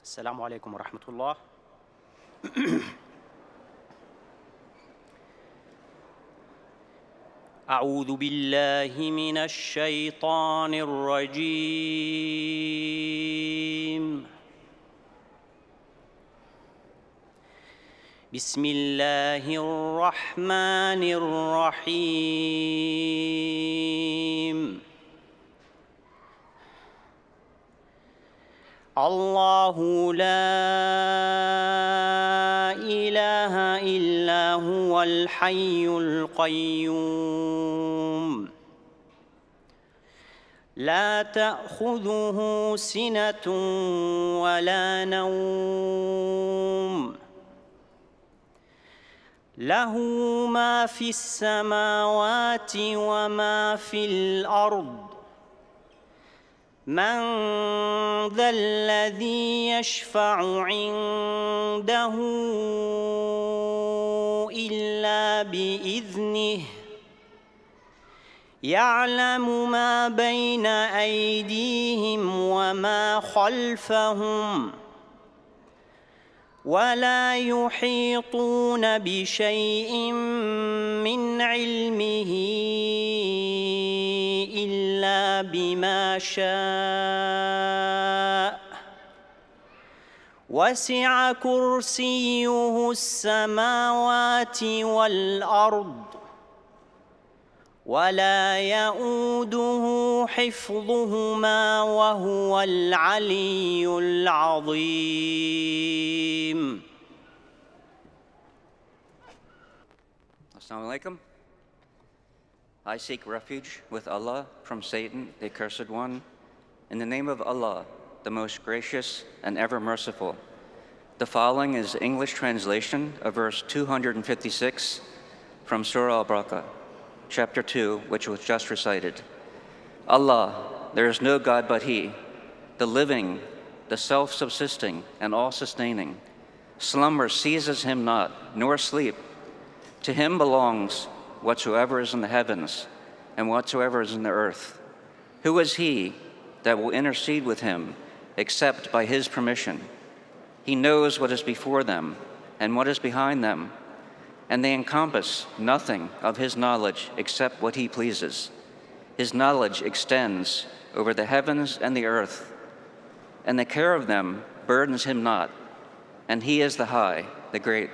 السلام عليكم ورحمة الله. أعوذ بالله من الشيطان الرجيم. بسم الله الرحمن الرحيم. الله لا إله إلا هو الحي القيوم لا تأخذه سنة ولا نوم له ما في السماوات وما في الأرض من ذا الذي يشفع عنده إلا بإذنه يعلم ما بين أيديهم وما خلفهم ولا يحيطون بشيء من علمه إلا بما شاء وسع كرسيه السماوات والأرض ولا يؤوده حفظهما وهو العلي العظيم. Assalamu alaikum. I seek refuge with Allah from Satan, the accursed one, in the name of Allah, the most gracious and ever merciful. The following is English translation of verse 256 from Surah Al-Baqarah, chapter 2, which was just recited. Allah, there is no God but He, the living, the self-subsisting, and all-sustaining. Slumber seizes Him not, nor sleep. To Him belongs whatsoever is in the heavens and whatsoever is in the earth. Who is He that will intercede with Him except by His permission? He knows what is before them and what is behind them, and they encompass nothing of His knowledge except what He pleases. His knowledge extends over the heavens and the earth, and the care of them burdens Him not, and He is the High, the Great.